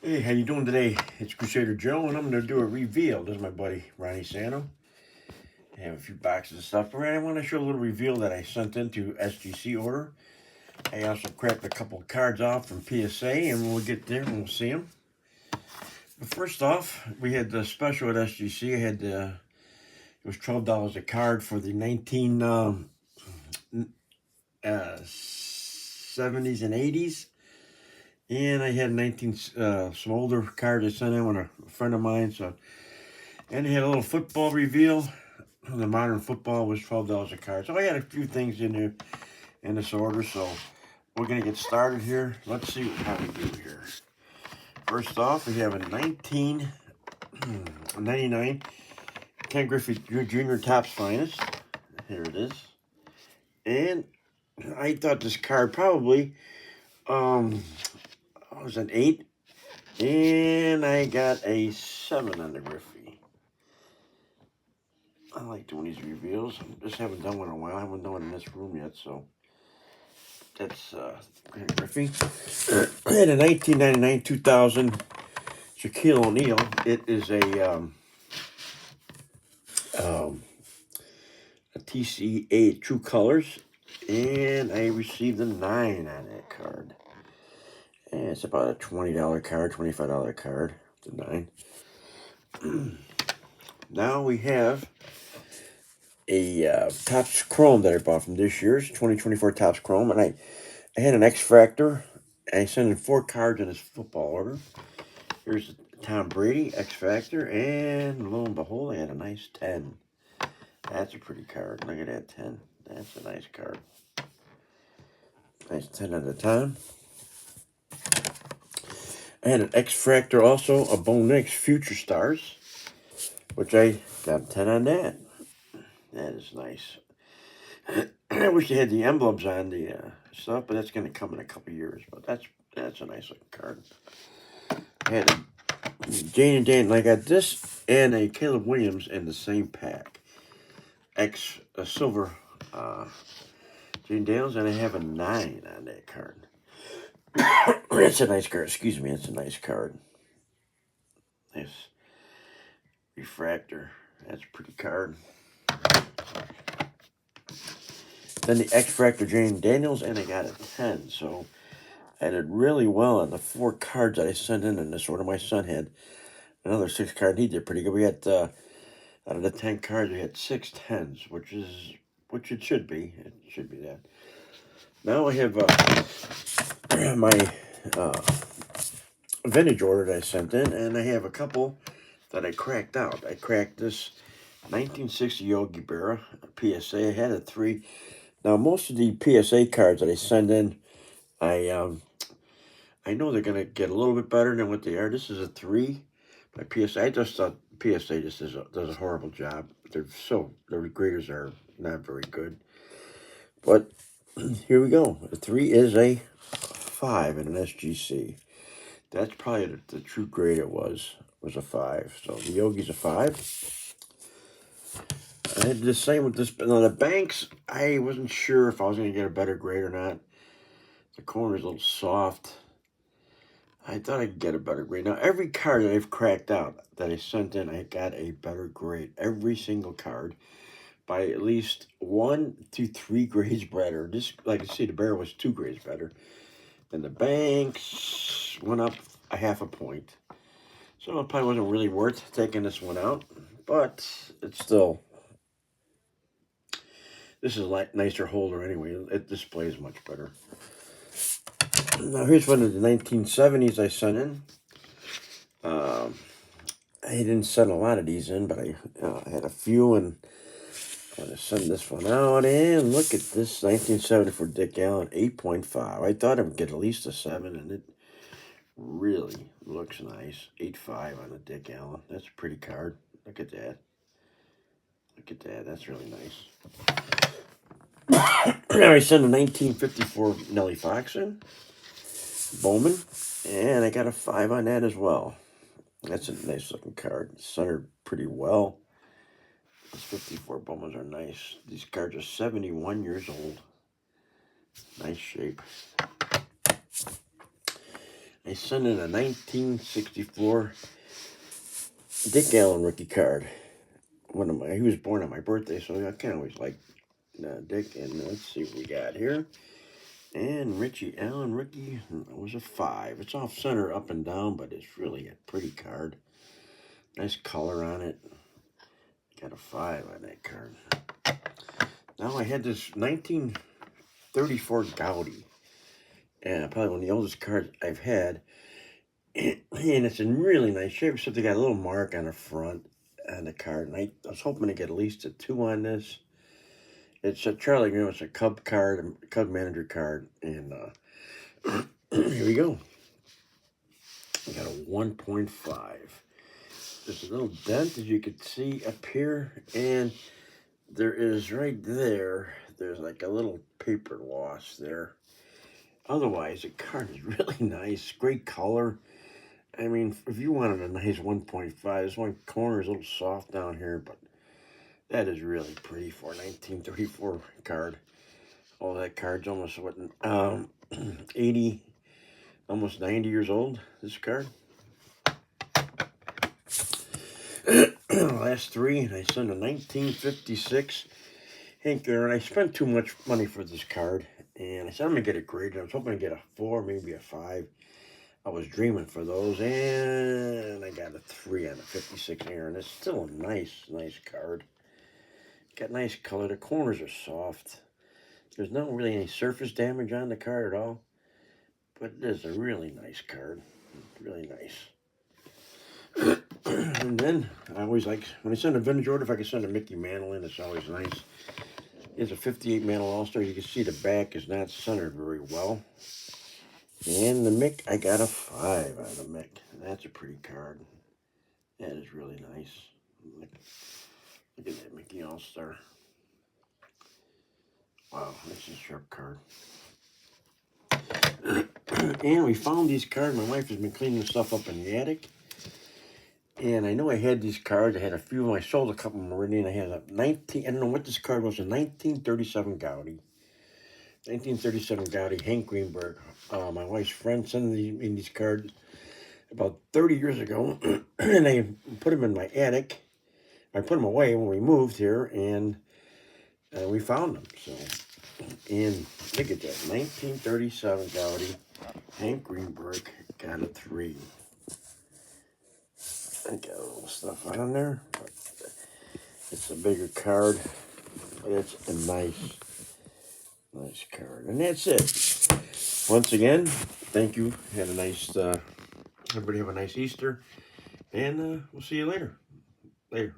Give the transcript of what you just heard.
Hey, how you doing today? It's Crusader Joe, and I'm going to do a reveal. This is my buddy Ronnie Sano. I have a few boxes of stuff, but I want to show a little reveal that I sent into SGC order. I also cracked a couple cards off from PSA, and we'll get there and we'll see them. But first off, we had the special at SGC. I had it was $12 a card for the 1970s and 80s. And I had some older cards I sent in with a friend of mine. And they had a little football reveal. The modern football was $12 a card. So I had a few things in here in this order. So we're gonna get started here. Let's see how we do here. First off, we have a 1999 Ken Griffey Jr. Topps Finest. Here it is. And I thought this card probably was an 8. And I got a 7 on the Griffey. I like doing these reveals. I just haven't done one in a while. I haven't done one in this room yet, so that's Griffey. I had a 1999-2000 Shaquille O'Neal. It is a TCA True Colors, and I received a 9 on that card. And it's about a $20 card, $25 card. It's a 9. Now we have a Topps Chrome that I bought from this year's 2024 Topps Chrome, and I had an X Factor. I sent in 4 cards in this football order. Here's Tom Brady X Factor, and lo and behold, I had a nice 10. That's a pretty card. Look at that 10. That's a nice card. Nice 10 at a time. I had an X Factor also, a Bone X Future Stars, which I got 10 on that. That is nice. I wish they had the emblems on the stuff, but that's going to come in a couple years. But that's a nice looking card. I had a Jane and Dan, and I got this and a Caleb Williams in the same pack. A silver Jane Daniels, and I have a 9 on that card. It's a nice card. Excuse me, it's a nice card. Nice refractor. That's a pretty card. Then the X Factor Jane Daniels, and I got a 10. So I did really well on the 4 cards that I sent in this order. My son had another 6 card. He did pretty good. We had out of the 10 cards, we had 6 10s, which it should be. It should be that. Now I have my vintage order that I sent in, and I have a couple that I cracked out. I cracked this 1960 Yogi Berra PSA. I had a 3. Now most of the PSA cards that I send in, I know they're gonna get a little bit better than what they are. This is a 3 by PSA. I just thought PSA just does a horrible job. The graders are not very good. But here we go. A 3 is a 5 in an SGC. That's probably the true grade it was a 5. So the Yogi's a 5. I had the same with this. Now the banks, I wasn't sure if I was going to get a better grade or not. The corner's a little soft. I thought I'd get a better grade. Now every card that I've cracked out that I sent in, I got a better grade. Every single card by at least 1 to 3 grades better. This, like you see, the Bear was 2 grades better. Then the banks went up a half a point. So it probably wasn't really worth taking this one out, but it's still, this is a nicer holder anyway. It displays much better. Now here's one of the 1970s I sent in. I didn't send a lot of these in, but I had a few, and I'm going to send this one out. And look at this 1970 for Dick Allen, 8.5. I thought I would get at least a 7, and it really looks nice. 8.5 on the Dick Allen. That's a pretty card. Look at that. Look at that. That's really nice. Now I sent a 1954 Nellie Fox in. Bowman. And I got a 5 on that as well. That's a nice looking card. Centered pretty well. These 54 Bowmans are nice. These cards are 71 years old. Nice shape. I sent in a 1964 Dick Allen rookie card. He was born on my birthday, so I kind of always like Dick. And let's see what we got here. And Richie Allen rookie was a 5. It's off center up and down, but it's really a pretty card. Nice color on it. Got a 5 on that card. Now I had this 1934 Gaudi. And probably one of the oldest cards I've had. And it's in really nice shape, except they got a little mark on the front on the card. And I was hoping to get at least a 2 on this. It's a Charlie Grimm. It's a Cub card, a Cub manager card. And here we go. I got a 1.5. There's a little dent, as you can see up here. And there is right there, there's like a little paper loss there. Otherwise, the card is really nice. Great color. I mean, if you wanted a nice 1.5, this one corner is a little soft down here, but that is really pretty for a 1934 card. Oh, that card's almost, 80, almost 90 years old, this card. Last 3, and I sent a 1956 Hank Aaron. I spent too much money for this card, and I said I'm going to get it graded. I was hoping to get a 4, maybe a 5. I was dreaming for those, and I got a 3 on the 56 Aaron. It's still a nice card. Got nice color. The corners are soft. There's not really any surface damage on the card at all, but it is a really nice card. Really nice. And then I always like, when I send a vintage order, if I can send a Mickey Mantle in, it's always nice. It's a 58 Mantle All-Star. You can see the back is not centered very well. And the Mick, I got a 5 on the Mick. That's a pretty card. That is really nice. Look at that Mickey All-Star. Wow, that's a sharp card. And we found these cards. My wife has been cleaning stuff up in the attic. And I know I had these cards. I had a few of them. I sold a couple of them already. And I had a I don't know what this card was, a 1937 Gaudi. 1937 Gaudi, Hank Greenberg. My wife's friend sent me these cards about 30 years ago. And I put them in my attic. I put them away when we moved here. And we found them. So, and look at that. 1937 Gaudi, Hank Greenberg, got a 3. I got a little stuff on there, but it's a bigger card, but it's a nice card. And that's it. Once again, thank you. Had a nice, everybody have a nice Easter, and we'll see you later. Later.